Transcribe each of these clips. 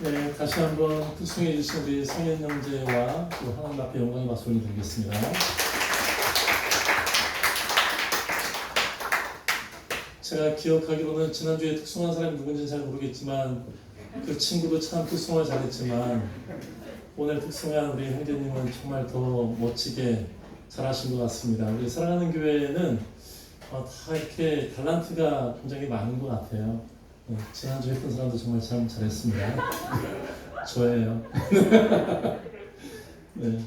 네, 다시 한번 특송해 주신 우리 성현 형제와 또 하나님 앞에 영광의 박수를 드리겠습니다. 제가 기억하기로는 지난주에 특송한 사람이 누군지는 잘 모르겠지만 그 친구도 참 특송을 잘했지만 오늘 특송한 우리 형제님은 정말 더 멋지게 잘하신 것 같습니다. 우리 사랑하는 교회에는 다 이렇게 탤런트가 굉장히 많은 것 같아요. 지난주에 했던 사람도 정말 참 잘했습니다. 저예요. 네.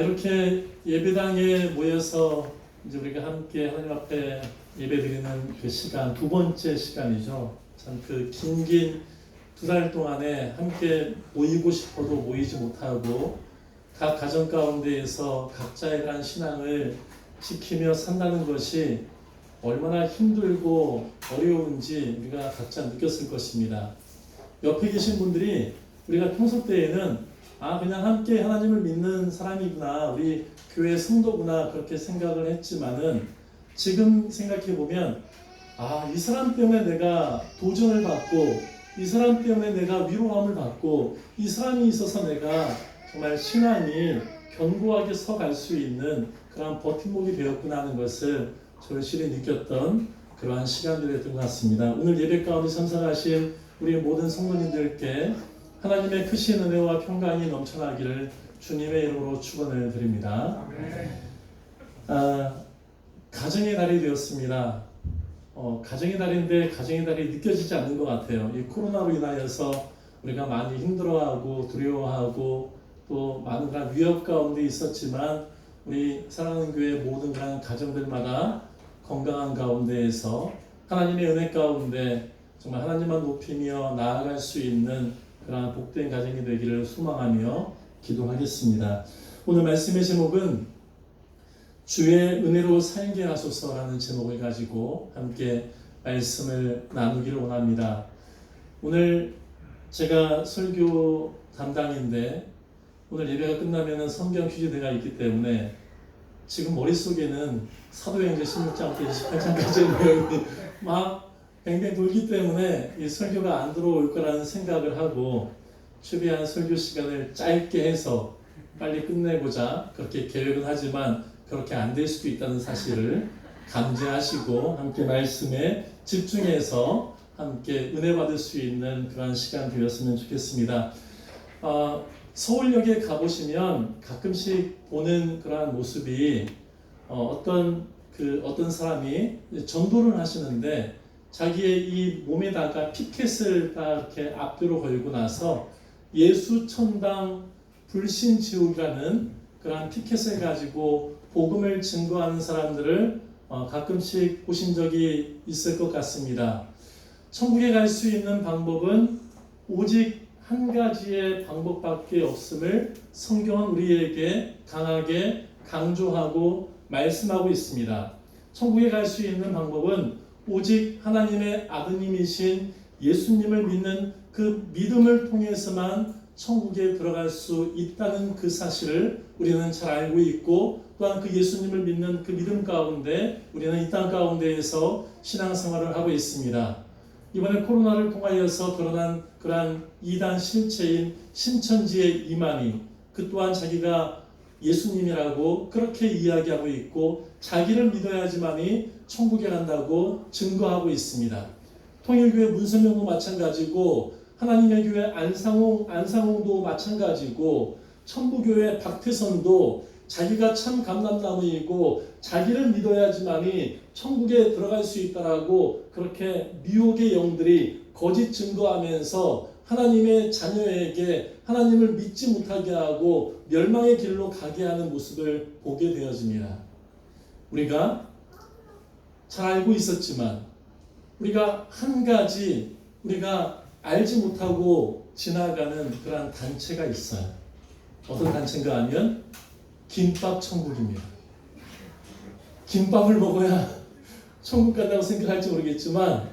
이렇게 예배당에 모여서 이제 우리가 함께 하나님 앞에 예배드리는 그 시간, 두 번째 시간이죠. 참 그 긴 2달 동안에 함께 모이고 싶어도 모이지 못하고 각 가정 가운데에서 각자에 대한 신앙을 지키며 산다는 것이 얼마나 힘들고 어려운지 우리가 각자 느꼈을 것입니다. 옆에 계신 분들이 우리가 평소 때에는 그냥 함께 하나님을 믿는 사람이구나, 우리 교회 성도구나 그렇게 생각을 했지만은 지금 생각해 보면 이 사람 때문에 내가 도전을 받고 이 사람 때문에 내가 위로함을 받고 이 사람이 있어서 내가 정말 신앙이 견고하게 서갈 수 있는 그런 버팀목이 되었구나 하는 것을 절실히 느꼈던 그러한 시간들이었던 것 같습니다. 오늘 예배 가운데 참석하신 우리 모든 성도님들께 하나님의 크신 은혜와 평강이 넘쳐나기를 주님의 이름으로 축원을 드립니다. 가정의 달이 되었습니다. 가정의 달인데 가정의 달이 느껴지지 않는 것 같아요. 이 코로나로 인하여서 우리가 많이 힘들어하고 두려워하고 또 많은 그런 위협 가운데 있었지만 우리 사랑하는 교회 모든 그런 가정들마다 건강한 가운데에서 하나님의 은혜 가운데 정말 하나님만 높이며 나아갈 수 있는 그런 복된 가정이 되기를 소망하며 기도하겠습니다. 오늘 말씀의 제목은 주의 은혜로 살게 하소서라는 제목을 가지고 함께 말씀을 나누기를 원합니다. 오늘 제가 설교 담당인데 오늘 예배가 끝나면 성경 퀴즈대가 있기 때문에 지금 머릿속에는 사도행전 16장부터 28장까지의 내용이 막 뱅뱅 돌기 때문에 이 설교가 안 들어올 거라는 생각을 하고 최대한 설교 시간을 짧게 해서 빨리 끝내고자 그렇게 계획은 하지만 그렇게 안 될 수도 있다는 사실을 감지하시고 함께 말씀에 집중해서 함께 은혜 받을 수 있는 그런 시간 되었으면 좋겠습니다. 서울역에 가보시면 가끔씩 보는 그러한 모습이 어떤 사람이 전도를 하시는데 자기의 이 몸에다가 피켓을 다 이렇게 앞뒤로 걸고 나서 예수 천당 불신 지옥이라는 그러한 피켓을 가지고 복음을 증거하는 사람들을 가끔씩 보신 적이 있을 것 같습니다. 천국에 갈 수 있는 방법은 오직 한 가지의 방법밖에 없음을 성경은 우리에게 강하게 강조하고 말씀하고 있습니다. 천국에 갈 수 있는 방법은 오직 하나님의 아드님이신 예수님을 믿는 그 믿음을 통해서만 천국에 들어갈 수 있다는 그 사실을 우리는 잘 알고 있고 또한 그 예수님을 믿는 그 믿음 가운데 우리는 이 땅 가운데에서 신앙생활을 하고 있습니다. 이번에 코로나를 통하여서 드러난 그러한 이단 실체인 신천지의 이만희, 그 또한 자기가 예수님이라고 그렇게 이야기하고 있고 자기를 믿어야지만이 천국에 간다고 증거하고 있습니다. 통일교회 문선명도 마찬가지고 하나님의 교회 안상홍도 마찬가지고 천부교회 박태선도 자기가 참 감람나무이고 자기를 믿어야지만이 천국에 들어갈 수 있다라고 그렇게 미혹의 영들이 거짓 증거하면서 하나님의 자녀에게 하나님을 믿지 못하게 하고 멸망의 길로 가게 하는 모습을 보게 되어집니다. 우리가 잘 알고 있었지만 우리가 한 가지 우리가 알지 못하고 지나가는 그러한 단체가 있어요. 어떤 단체인가 하면 김밥 천국입니다. 김밥을 먹어야 천국 간다고 생각할지 모르겠지만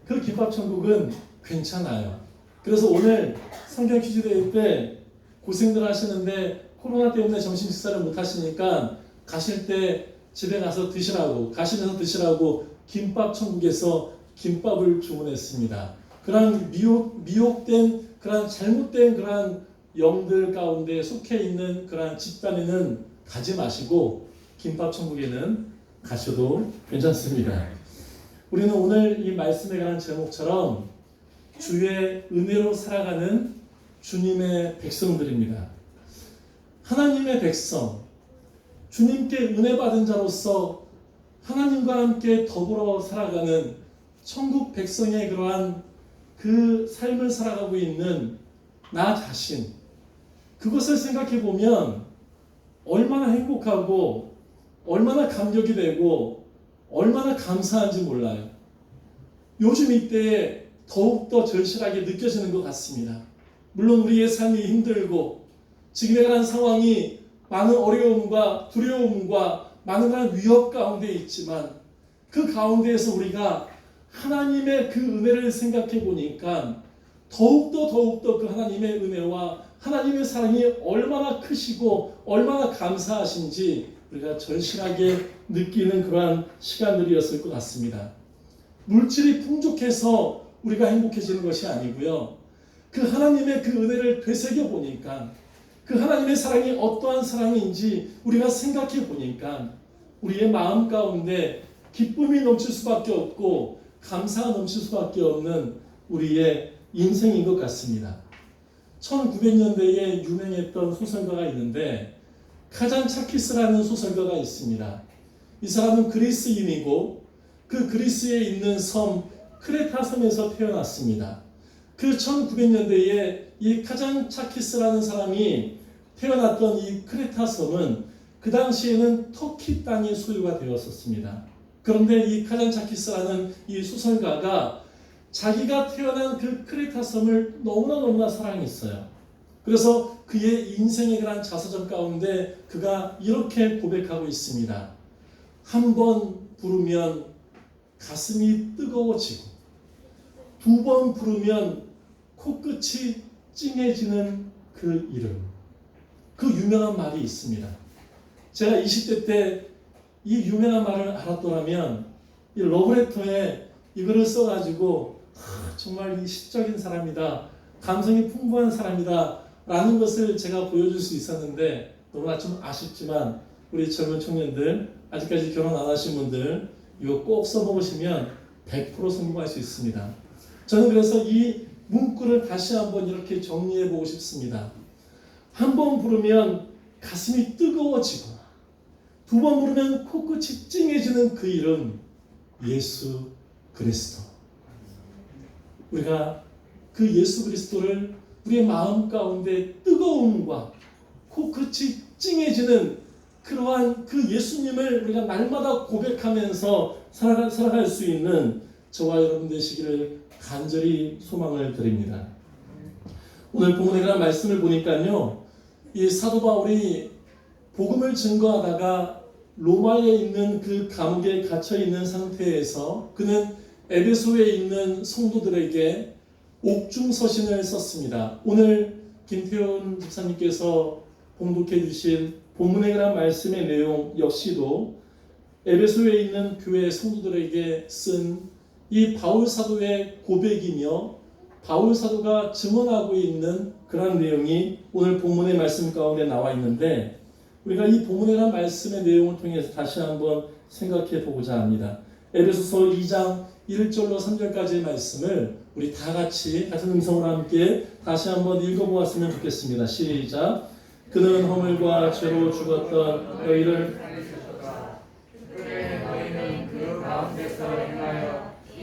그 김밥 천국은 괜찮아요. 그래서 오늘 성경 퀴즈 대회 때 고생들 하시는데 코로나 때문에 점심 식사를 못 하시니까 가실 때 집에 가서 드시라고 가시면서 드시라고 김밥 천국에서 김밥을 주문했습니다. 그런 미혹된 그런 잘못된 그런 영들 가운데 속해 있는 그런 집단에는 가지 마시고 김밥 천국에는 가셔도 괜찮습니다. 우리는 오늘 이 말씀에 관한 제목처럼 주의 은혜로 살아가는 주님의 백성들입니다. 하나님의 백성, 주님께 은혜 받은 자로서 하나님과 함께 더불어 살아가는 천국 백성의 그러한 그 삶을 살아가고 있는 나 자신, 그것을 생각해 보면 얼마나 행복하고 얼마나 감격이 되고 얼마나 감사한지 몰라요. 요즘 이때에 더욱더 절실하게 느껴지는 것 같습니다. 물론 우리의 삶이 힘들고 지금에 관한 상황이 많은 어려움과 두려움과 많은 그런 위협 가운데 있지만 그 가운데에서 우리가 하나님의 그 은혜를 생각해 보니까 더욱더 그 하나님의 은혜와 하나님의 사랑이 얼마나 크시고 얼마나 감사하신지 우리가 절실하게 느끼는 그러한 시간들이었을 것 같습니다. 물질이 풍족해서 우리가 행복해지는 것이 아니고요. 그 하나님의 그 은혜를 되새겨 보니까 그 하나님의 사랑이 어떠한 사랑인지 우리가 생각해 보니까 우리의 마음 가운데 기쁨이 넘칠 수밖에 없고 감사가 넘칠 수밖에 없는 우리의 인생인 것 같습니다. 1900년대에 유명했던 소설가가 있는데 카잔차키스라는 소설가가 있습니다. 이 사람은 그리스인이고 그 그리스에 있는 섬 크레타 섬에서 태어났습니다. 그 1900년대에 이 카잔차키스라는 사람이 태어났던 이 크레타 섬은 그 당시에는 터키 땅이 소유가 되었었습니다. 그런데 이 카잔차키스라는 이 소설가가 자기가 태어난 그 크레타 섬을 너무나 사랑했어요. 그래서 그의 인생에 관한 자서전 가운데 그가 이렇게 고백하고 있습니다. 한 번 부르면 가슴이 뜨거워지고 두 번 부르면 코끝이 찡해지는 그 이름. 그 유명한 말이 있습니다. 제가 20대 때 이 유명한 말을 알았더라면 이 러브레터에 이거를 써가지고 정말 이 시적인 사람이다, 감성이 풍부한 사람이다 라는 것을 제가 보여줄 수 있었는데 너무나 좀 아쉽지만 우리 젊은 청년들, 아직까지 결혼 안 하신 분들 이거 꼭 써보시면 100% 성공할 수 있습니다. 저는 그래서 이 문구를 다시 한번 이렇게 정리해 보고 싶습니다. 한 번 부르면 가슴이 뜨거워지고 두 번 부르면 코끝이 찡해지는 그 이름, 예수 그리스도. 우리가 그 예수 그리스도를 우리의 마음 가운데 뜨거움과 코끝이 찡해지는 그러한 그 예수님을 우리가 날마다 고백하면서 살아갈 수 있는 저와 여러분 되시기를 간절히 소망을 드립니다. 오늘 본문에 관한 말씀을 보니까요, 이 사도 바울이 복음을 증거하다가 로마에 있는 그 감옥에 갇혀 있는 상태에서 그는 에베소에 있는 성도들에게 옥중서신을 썼습니다. 오늘 김태훈 집사님께서 봉독해 주신 본문에 관한 말씀의 내용 역시도 에베소에 있는 교회 성도들에게 쓴 이 바울 사도의 고백이며 바울 사도가 증언하고 있는 그런 내용이 오늘 본문의 말씀 가운데 나와 있는데 우리가 이 본문에 관한 말씀의 내용을 통해서 다시 한번 생각해 보고자 합니다. 에베소서 2장 1절로 3절까지의 말씀을 우리 다 같이 같은 음성으로 함께 다시 한번 읽어보았으면 좋겠습니다. 시작. 그는 허물과 죄로 죽었던 너희를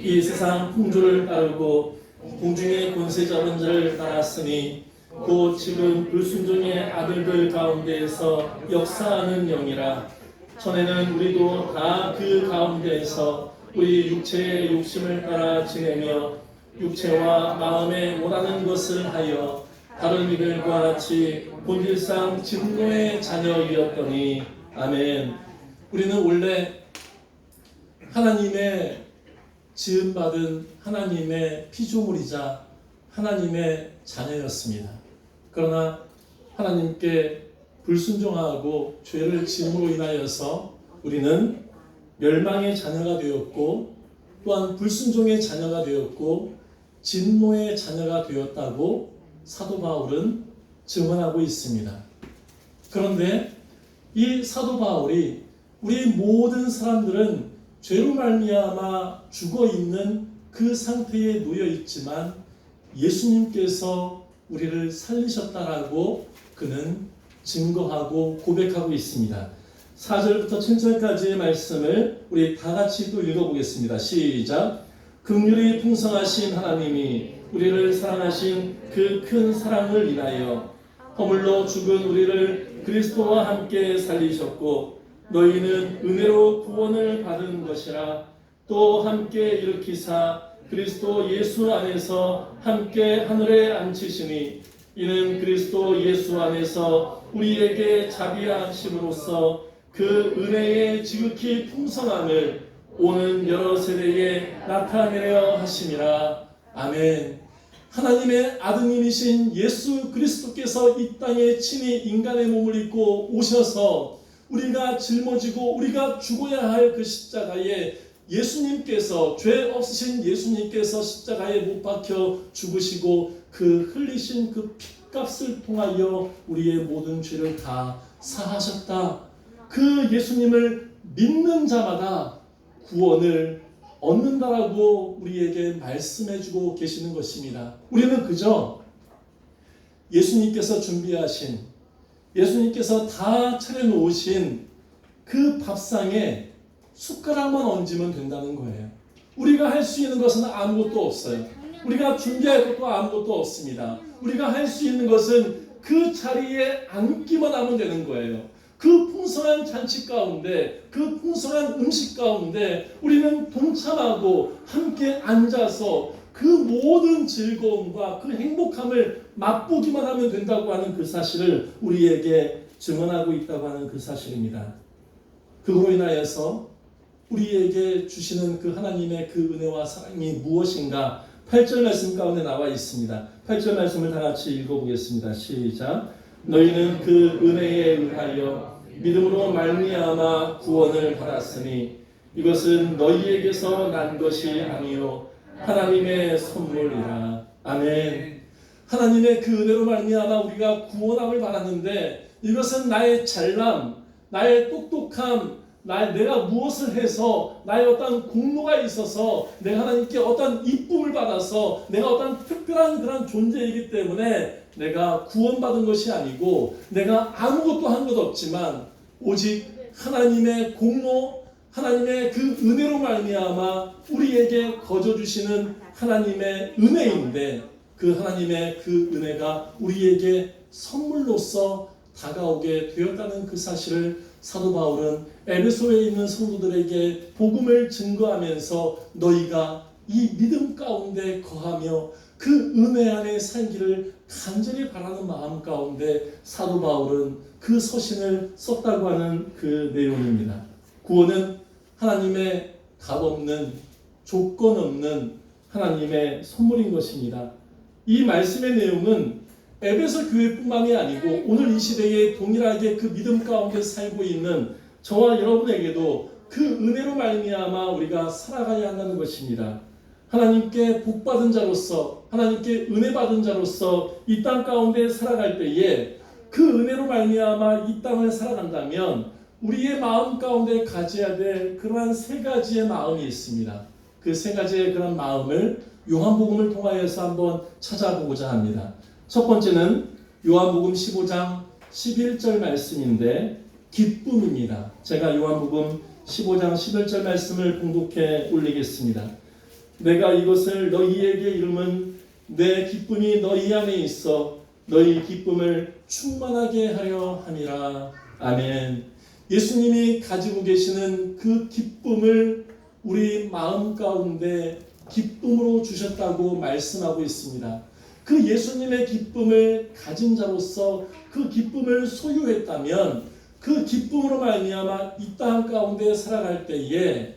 이 세상 풍조를 따르고 공중의 권세 잡은 자를 따랐으니 곧 지금 불순종의 아들들 가운데에서 역사하는 영이라. 전에는 우리도 다 그 가운데에서 우리 육체의 욕심을 따라 지내며 육체와 마음에 원하는 것을 하여 다른 이들과 같이 본질상 진노의 자녀이었더니. 아멘. 우리는 원래 하나님의 지음받은 하나님의 피조물이자 하나님의 자녀였습니다. 그러나 하나님께 불순종하고 죄를 지음으로 인하여서 우리는 멸망의 자녀가 되었고 또한 불순종의 자녀가 되었고 진노의 자녀가 되었다고 사도 바울은 증언하고 있습니다. 그런데 이 사도 바울이 우리 모든 사람들은 죄로 말미암아 죽어 있는 그 상태에 놓여 있지만 예수님께서 우리를 살리셨다라고 그는 증거하고 고백하고 있습니다. 4절부터 7절까지의 말씀을 우리 다 같이 또 읽어보겠습니다. 시작. 긍휼이 풍성하신 하나님이 우리를 사랑하신 그 큰 사랑을 인하여 허물로 죽은 우리를 그리스도와 함께 살리셨고 너희는 은혜로 구원을 받은 것이라. 또 함께 일으키사 그리스도 예수 안에서 함께 하늘에 앉히시니 이는 그리스도 예수 안에서 우리에게 자비하심으로써 그 은혜의 지극히 풍성함을 오는 여러 세대에 나타내려 하심이라. 아멘. 하나님의 아드님이신 예수 그리스도께서 이 땅에 친히 인간의 몸을 입고 오셔서 우리가 짊어지고 우리가 죽어야 할 그 십자가에 예수님께서, 죄 없으신 예수님께서 십자가에 못 박혀 죽으시고 그 흘리신 그 핏값을 통하여 우리의 모든 죄를 다 사하셨다. 그 예수님을 믿는 자마다 구원을 얻는다라고 우리에게 말씀해주고 계시는 것입니다. 우리는 그저 예수님께서 준비하신, 예수님께서 다 차려놓으신 그 밥상에 숟가락만 얹으면 된다는 거예요. 우리가 할 수 있는 것은 아무것도 없어요. 우리가 준비할 것도 아무것도 없습니다. 우리가 할 수 있는 것은 그 자리에 앉기만 하면 되는 거예요. 그 풍성한 잔치 가운데, 그 풍성한 음식 가운데 우리는 동참하고 함께 앉아서 그 모든 즐거움과 그 행복함을 맛보기만 하면 된다고 하는 그 사실을 우리에게 증언하고 있다고 하는 그 사실입니다. 그로 인하여서 우리에게 주시는 그 하나님의 그 은혜와 사랑이 무엇인가 8절 말씀 가운데 나와 있습니다. 8절 말씀을 다 같이 읽어보겠습니다. 시작. 너희는 그 은혜에 의하여 믿음으로 말미암아 구원을 받았으니 이것은 너희에게서 난 것이 아니요 하나님의 선물이라. 아멘. 하나님의 그 은혜로 말미암아 우리가 구원함을 받았는데 이것은 나의 잘남, 나의 똑똑함, 내가 무엇을 해서 나의 어떤 공로가 있어서 내가 하나님께 어떤 이쁨을 받아서 내가 어떤 특별한 그런 존재이기 때문에 내가 구원받은 것이 아니고 내가 아무것도 한 것 없지만 오직 하나님의 공로, 하나님의 그 은혜로 말미암아 우리에게 거저 주시는 하나님의 은혜인데 그 하나님의 그 은혜가 우리에게 선물로서 다가오게 되었다는 그 사실을 사도 바울은 에베소에 있는 성도들에게 복음을 증거하면서 너희가 이 믿음 가운데 거하며 그 은혜 안에 살기를 간절히 바라는 마음 가운데 사도 바울은 그 서신을 썼다고 하는 그 내용입니다. 구원은 하나님의 값없는, 조건 없는 하나님의 선물인 것입니다. 이 말씀의 내용은 에베소 교회뿐만이 아니고 오늘 이 시대에 동일하게 그 믿음 가운데 살고 있는 저와 여러분에게도 그 은혜로 말미암아 우리가 살아가야 한다는 것입니다. 하나님께 복받은 자로서, 하나님께 은혜 받은 자로서 이 땅 가운데 살아갈 때에 그 은혜로 말미암아 이 땅을 살아간다면 우리의 마음 가운데 가져야 될 그러한 세 가지의 마음이 있습니다. 그 세 가지의 그런 마음을 요한복음을 통하여서 한번 찾아보고자 합니다. 첫 번째는 요한복음 15장 11절 말씀인데 기쁨입니다. 제가 요한복음 15장 11절 말씀을 봉독해 올리겠습니다. 내가 이것을 너희에게 이름은 내 기쁨이 너희 안에 있어 너희 기쁨을 충만하게 하려 함이라. 아멘. 예수님이 가지고 계시는 그 기쁨을 우리 마음 가운데 기쁨으로 주셨다고 말씀하고 있습니다. 그 예수님의 기쁨을 가진 자로서 그 기쁨을 소유했다면 그 기쁨으로 말미암아 이 땅 가운데 살아갈 때에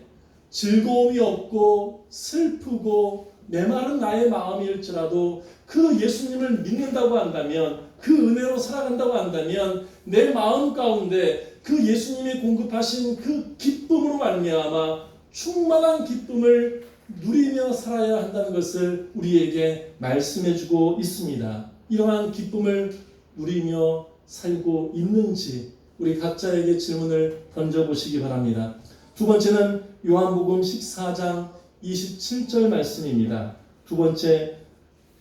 즐거움이 없고 슬프고 메마른 나의 마음일지라도 그 예수님을 믿는다고 한다면 그 은혜로 살아간다고 한다면 내 마음 가운데 그 예수님이 공급하신 그 기쁨으로 말미암아 충만한 기쁨을 누리며 살아야 한다는 것을 우리에게 말씀해주고 있습니다. 이러한 기쁨을 누리며 살고 있는지 우리 각자에게 질문을 던져보시기 바랍니다. 두 번째는 요한복음 14장 27절 말씀입니다. 두 번째,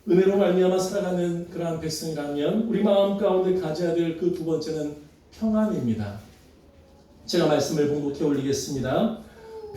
은혜로 말미암아 살아가는 그러한 백성이라면 우리 마음 가운데 가져야 될 그 두 번째는 평안입니다. 제가 말씀을 봉독해 올리겠습니다.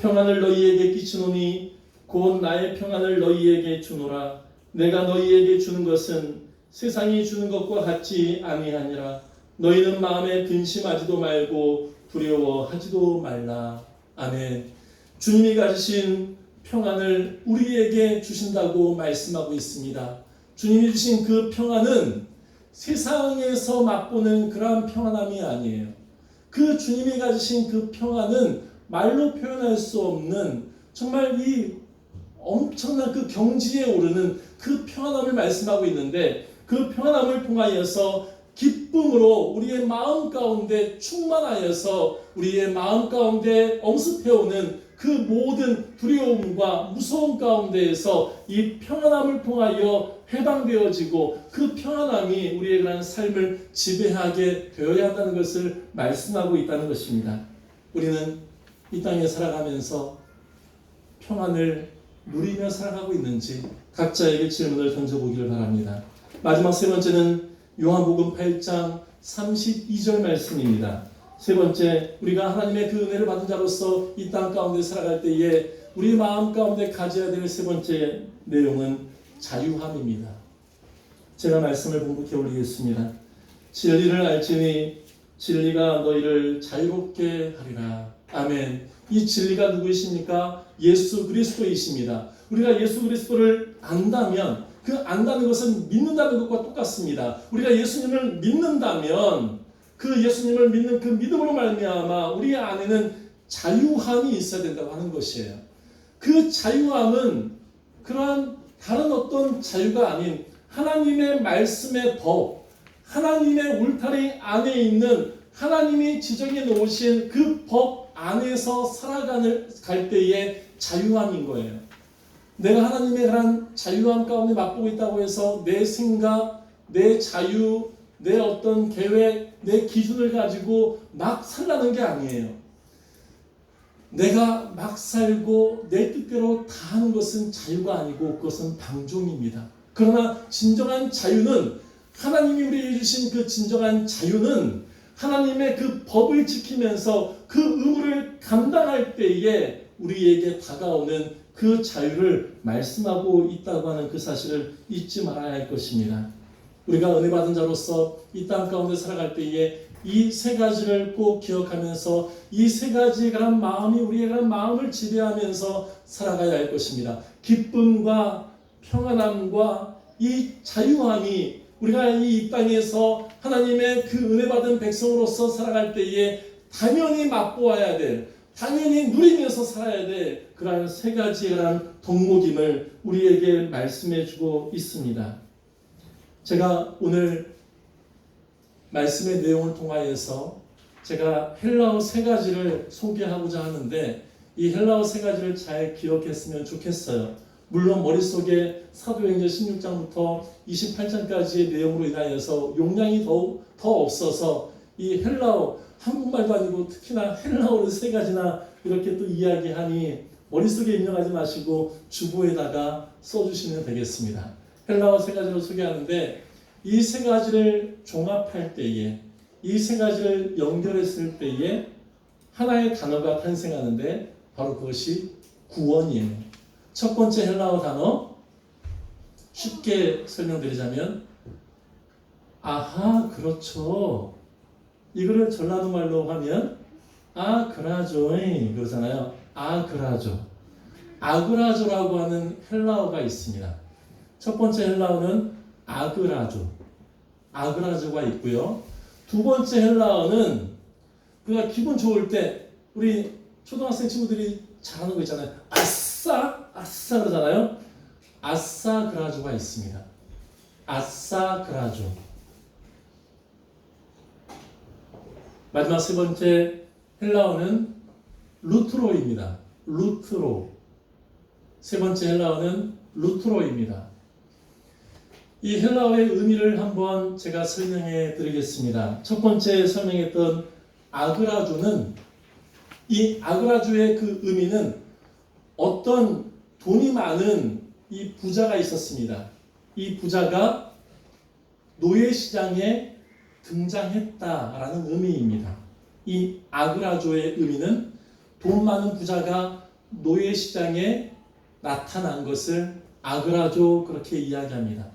평안을 너희에게 끼치노니 곧 나의 평안을 너희에게 주노라. 내가 너희에게 주는 것은 세상이 주는 것과 같지 아니하니라. 너희는 마음에 근심하지도 말고 두려워하지도 말라. 아멘. 주님이 가지신 평안을 우리에게 주신다고 말씀하고 있습니다. 주님이 주신 그 평안은 세상에서 맛보는 그러한 평안함이 아니에요. 그 주님이 가지신 그 평안은 말로 표현할 수 없는 정말 이 엄청난 그 경지에 오르는 그 평안함을 말씀하고 있는데 그 평안함을 통하여서 기쁨으로 우리의 마음 가운데 충만하여서 우리의 마음 가운데 엄습해오는 그 모든 두려움과 무서움 가운데에서 이 평안함을 통하여 해방되어지고 그 평안함이 우리의 그런 삶을 지배하게 되어야 한다는 것을 말씀하고 있다는 것입니다. 우리는 이 땅에 살아가면서 평안을 누리며 살아가고 있는지 각자에게 질문을 던져보기를 바랍니다. 마지막 세 번째는 요한복음 8장 32절 말씀입니다. 세 번째, 우리가 하나님의 그 은혜를 받은 자로서 이 땅 가운데 살아갈 때에 우리 마음 가운데 가져야 될 세 번째 내용은 자유함입니다. 제가 말씀을 봉독해 올리겠습니다. 진리를 알지니 진리가 너희를 자유롭게 하리라. 아멘. 이 진리가 누구이십니까? 예수 그리스도이십니다. 우리가 예수 그리스도를 안다면 그 안다는 것은 믿는다는 것과 똑같습니다. 우리가 예수님을 믿는다면 그 예수님을 믿는 그 믿음으로 말미암아 우리 안에는 자유함이 있어야 된다고 하는 것이에요. 그 자유함은 그러한 다른 어떤 자유가 아닌 하나님의 말씀의 법, 하나님의 울타리 안에 있는 하나님이 지정해 놓으신 그 법 안에서 살아갈 때의 자유함인 거예요. 내가 하나님의 그런 자유함 가운데 맛보고 있다고 해서 내 생각, 내 자유, 내 어떤 계획, 내 기준을 가지고 막 살라는 게 아니에요. 내가 막 살고 내 뜻대로 다 하는 것은 자유가 아니고 그것은 방종입니다. 그러나 진정한 자유는 하나님이 우리에게 주신 그 진정한 자유는 하나님의 그 법을 지키면서 그 의무를 감당할 때에 우리에게 다가오는 그 자유를 말씀하고 있다고 하는 그 사실을 잊지 말아야 할 것입니다. 우리가 은혜 받은 자로서 이 땅 가운데 살아갈 때에 이 세 가지를 꼭 기억하면서 이 세 가지에 관한 마음이 우리의 관한 마음을 지배하면서 살아가야 할 것입니다. 기쁨과 평안함과 이 자유함이 우리가 이 땅에서 하나님의 그 은혜 받은 백성으로서 살아갈 때에 당연히 맛보아야 될, 당연히 누리면서 살아야 될 그러한 세 가지에 관한 덕목임을 우리에게 말씀해 주고 있습니다. 제가 오늘 말씀의 내용을 통하여서 제가 헬라어 세 가지를 소개하고자 하는데 이 헬라어 세 가지를 잘 기억했으면 좋겠어요. 물론 머릿속에 사도행전 16장부터 28장까지의 내용으로 인하여서 용량이 더 없어서 이 헬라어, 한국말도 아니고 특히나 헬라어를 세 가지나 이렇게 또 이야기하니 머릿속에 입력하지 마시고 주보에다가 써주시면 되겠습니다. 헬라어 세 가지로 소개하는데 이 세 가지를 종합할 때에 이 세 가지를 연결했을 때에 하나의 단어가 탄생하는데 바로 그것이 구원이에요. 첫 번째 헬라어 단어 쉽게 설명드리자면 아하 그렇죠. 이거를 전라도 말로 하면 아 그라죠 그러잖아요. 아 그라죠. 아그라조라고 하는 헬라어가 있습니다. 첫 번째 헬라어는 아그라조가 있고요. 두 번째 헬라어는 우리가 기분 좋을 때 우리 초등학생 친구들이 잘하는 거 있잖아요. 아싸 그러잖아요. 아싸그라조가 있습니다. 아싸그라조. 마지막 세 번째 헬라어는 루트로입니다. 루트로. 세 번째 헬라어는 루트로입니다. 이 헬라어의 의미를 한번 제가 설명해 드리겠습니다. 첫 번째 설명했던 아그라주는, 이 아그라주의 그 의미는 어떤 돈이 많은 이 부자가 있었습니다. 이 부자가 노예시장에 등장했다라는 의미입니다. 이 아그라조의 의미는 돈 많은 부자가 노예시장에 나타난 것을 아그라조 그렇게 이야기합니다.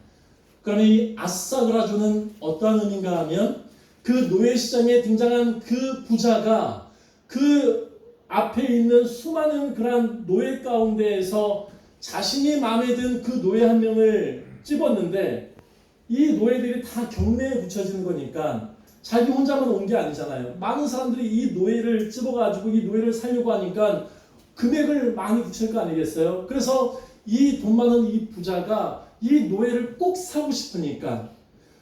그러면 이 아싸그라조는 어떠한 의미인가 하면 그 노예시장에 등장한 그 부자가 그 앞에 있는 수많은 그러한 노예 가운데에서 자신이 마음에 든 그 노예 한 명을 집었는데 이 노예들이 다 경매에 붙여지는 거니까 자기 혼자만 온 게 아니잖아요. 많은 사람들이 이 노예를 집어가지고 이 노예를 살려고 하니까 금액을 많이 붙일 거 아니겠어요? 그래서 이 돈 많은 이 부자가 이 노예를 꼭 사고 싶으니까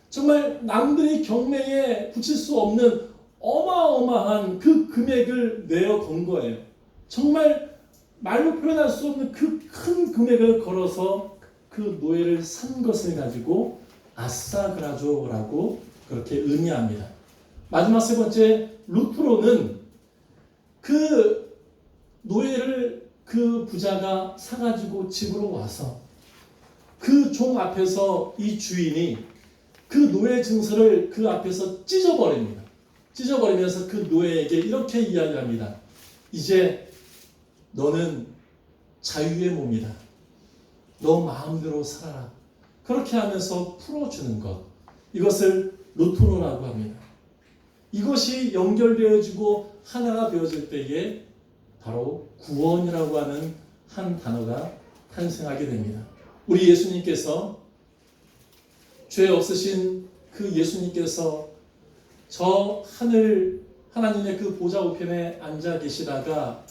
정말 남들이 경매에 붙일 수 없는 어마어마한 그 금액을 내어 건 거예요. 정말 말로 표현할 수 없는 그 큰 금액을 걸어서 그 노예를 산 것을 가지고 아싸그라조라고 그렇게 의미합니다. 마지막 세 번째 루트로는 그 노예를 그 부자가 사가지고 집으로 와서 그 종 앞에서 이 주인이 그 노예 증서를 그 앞에서 찢어버립니다. 찢어버리면서 그 노예에게 이렇게 이야기합니다. 이제 너는 자유의 몸이다. 너 마음대로 살아라. 그렇게 하면서 풀어주는 것. 이것을 루트로라고 합니다. 이것이 연결되어지고 하나가 되어질 때에 바로 구원이라고 하는 한 단어가 탄생하게 됩니다. 우리 예수님께서 죄 없으신 그 예수님께서 저 하늘 하나님의 그 보좌 우편에 앉아 계시다가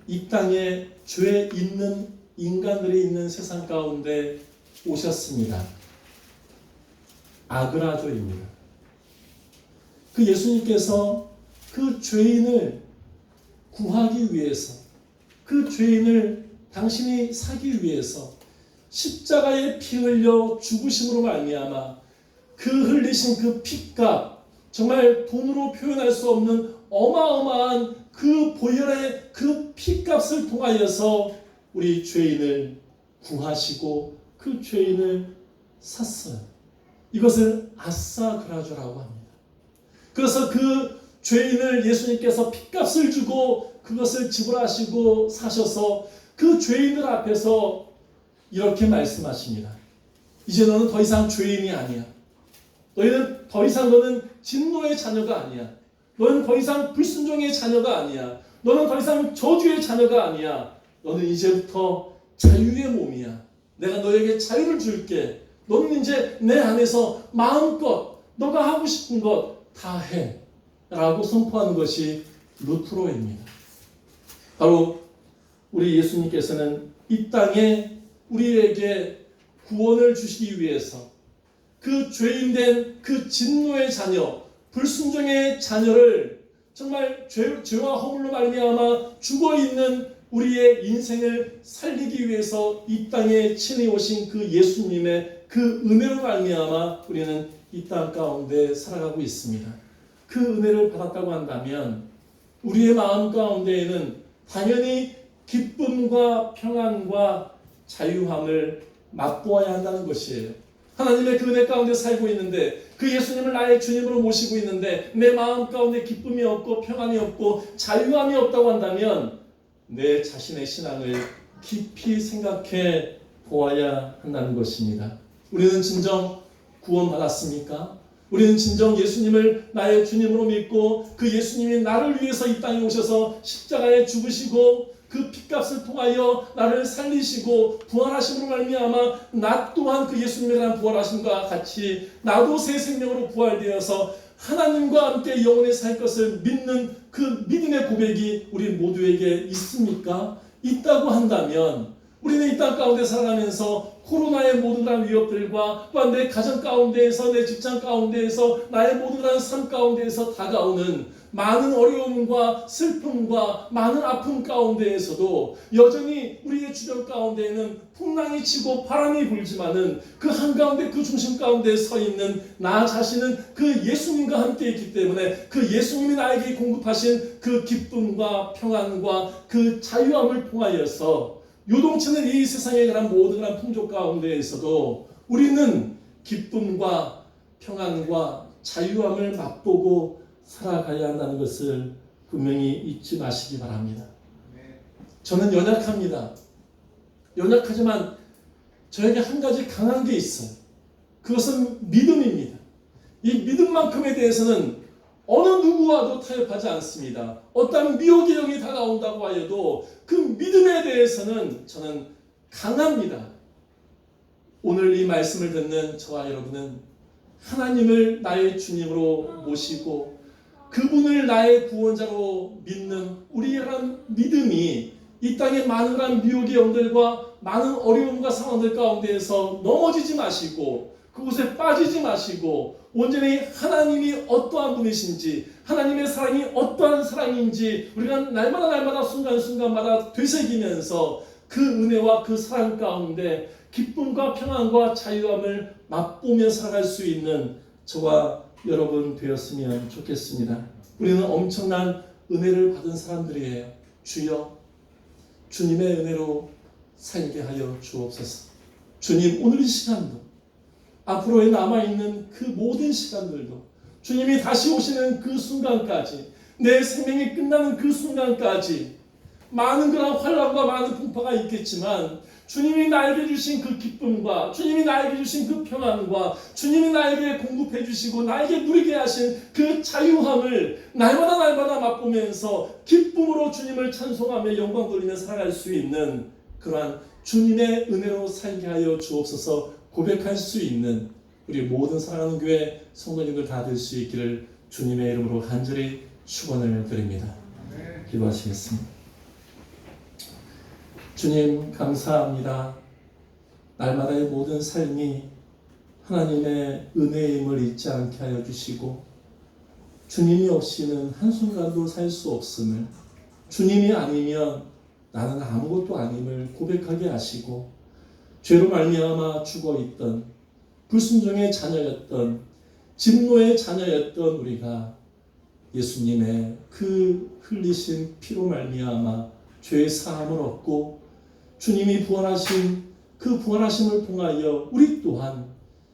이 땅에 죄 있는 인간들이 있는 세상 가운데 오셨습니다. 아그라조입니다. 그 예수님께서 그 죄인을 구하기 위해서, 그 죄인을 당신이 사기 위해서 십자가에 피 흘려 죽으심으로 말미암아 그 흘리신 그 피값, 정말 돈으로 표현할 수 없는 어마어마한 그 보혈의 그 피값을 통하여서 우리 죄인을 구하시고 그 죄인을 샀어요. 이것을 아싸그라조라고 합니다. 그래서 그 죄인을 예수님께서 피값을 주고 그것을 지불하시고 사셔서 그 죄인들 앞에서 이렇게 말씀하십니다. 이제 너는 더 이상 죄인이 아니야. 너희는 더 이상 너는 진노의 자녀가 아니야. 너는 더 이상 불순종의 자녀가 아니야. 너는 더 이상 저주의 자녀가 아니야. 너는 이제부터 자유의 몸이야. 내가 너에게 자유를 줄게. 너는 이제 내 안에서 마음껏 너가 하고 싶은 것 다 해. 라고 선포하는 것이 루트로입니다. 바로 우리 예수님께서는 이 땅에 우리에게 구원을 주시기 위해서 그 죄인된 그 진노의 자녀, 불순종의 자녀를 정말 죄와 허물로 말미암아 죽어있는 우리의 인생을 살리기 위해서 이 땅에 친히 오신 그 예수님의 그 은혜로 말미암아 우리는 이 땅 가운데 살아가고 있습니다. 그 은혜를 받았다고 한다면 우리의 마음 가운데에는 당연히 기쁨과 평안과 자유함을 맛보아야 한다는 것이에요. 하나님의 그 은혜 가운데 살고 있는데 그 예수님을 나의 주님으로 모시고 있는데 내 마음 가운데 기쁨이 없고 평안이 없고 자유함이 없다고 한다면 내 자신의 신앙을 깊이 생각해 보아야 한다는 것입니다. 우리는 진정 구원받았습니까? 우리는 진정 예수님을 나의 주님으로 믿고 그 예수님이 나를 위해서 이 땅에 오셔서 십자가에 죽으시고 그 피값을 통하여 나를 살리시고 부활하심으로 말미암아 나 또한 그 예수님에 대한 부활하심과 같이 나도 새 생명으로 부활되어서 하나님과 함께 영원히 살 것을 믿는 그 믿음의 고백이 우리 모두에게 있습니까? 있다고 한다면 우리는 이 땅 가운데 살아가면서 코로나의 모든 그런 위협들과 또한 내 가정 가운데에서 내 직장 가운데에서 나의 모든 그런 삶 가운데에서 다가오는 많은 어려움과 슬픔과 많은 아픔 가운데에서도 여전히 우리의 주변 가운데에는 풍랑이 치고 바람이 불지만은 그 한가운데 그 중심 가운데 서 있는 나 자신은 그 예수님과 함께 있기 때문에 그 예수님이 나에게 공급하신 그 기쁨과 평안과 그 자유함을 통하여서 요동치는 이 세상에 관한 모든 그런 풍조 가운데에서도 우리는 기쁨과 평안과 자유함을 맛보고 살아가야 한다는 것을 분명히 잊지 마시기 바랍니다. 저는 연약합니다. 연약하지만 저에게 한 가지 강한 게 있어요. 그것은 믿음입니다. 이 믿음만큼에 대해서는 어느 누구와도 타협하지 않습니다. 어떤 미혹의 영이 다가온다고 하여도 그 믿음에 대해서는 저는 강합니다. 오늘 이 말씀을 듣는 저와 여러분은 하나님을 나의 주님으로 모시고 그분을 나의 구원자로 믿는 우리의 믿음이 이 땅의 많은 미혹의 영들과 많은 어려움과 상황들 가운데에서 넘어지지 마시고 그곳에 빠지지 마시고 온전히 하나님이 어떠한 분이신지 하나님의 사랑이 어떠한 사랑인지 우리가 날마다 순간순간마다 되새기면서 그 은혜와 그 사랑 가운데 기쁨과 평안과 자유함을 맛보며 살아갈 수 있는 저와 여러분 되었으면 좋겠습니다. 우리는 엄청난 은혜를 받은 사람들이에요. 주여 주님의 은혜로 살게 하여 주옵소서. 주님 오늘 이 시간도 앞으로에 남아있는 그 모든 시간들도 주님이 다시 오시는 그 순간까지 내 생명이 끝나는 그 순간까지 많은 그런 환난과 많은 풍파가 있겠지만 주님이 나에게 주신 그 기쁨과 주님이 나에게 주신 그 평안과 주님이 나에게 공급해 주시고 나에게 누리게 하신 그 자유함을 날마다 맛보면서 기쁨으로 주님을 찬송하며 영광 돌리며 살아갈 수 있는 그러한 주님의 은혜로 살게 하여 주옵소서. 고백할 수 있는 우리 모든 사랑하는 교회 성도님들 다 될 수 있기를 주님의 이름으로 간절히 축원을 드립니다. 기도하시겠습니다. 주님 감사합니다. 날마다의 모든 삶이 하나님의 은혜임을 잊지 않게 하여 주시고 주님이 없이는 한순간도 살 수 없음을 주님이 아니면 나는 아무것도 아님을 고백하게 하시고 죄로 말미암아 죽어있던 불순종의 자녀였던 진노의 자녀였던 우리가 예수님의 그 흘리신 피로 말미암아 죄의 사함을 얻고 주님이 부활하신 그 부활하심을 통하여 우리 또한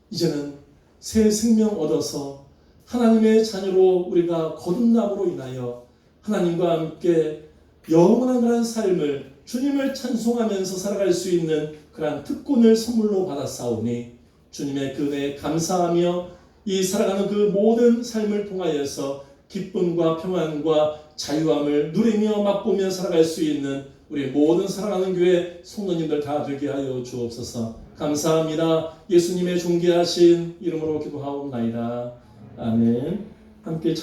이제는 새 생명 얻어서 하나님의 자녀로 우리가 거듭남으로 인하여 하나님과 함께 영원한 그런 삶을 주님을 찬송하면서 살아갈 수 있는 그러한 특권을 선물로 받았사오니 주님의 그 은혜에 감사하며 이 살아가는 그 모든 삶을 통하여서 기쁨과 평안과 자유함을 누리며 맛보며 살아갈 수 있는 우리 모든 사랑하는 교회 성도님들 다 되게 하여 주옵소서. 감사합니다. 예수님의 존귀하신 이름으로 기도하옵나이다. 아멘. 함께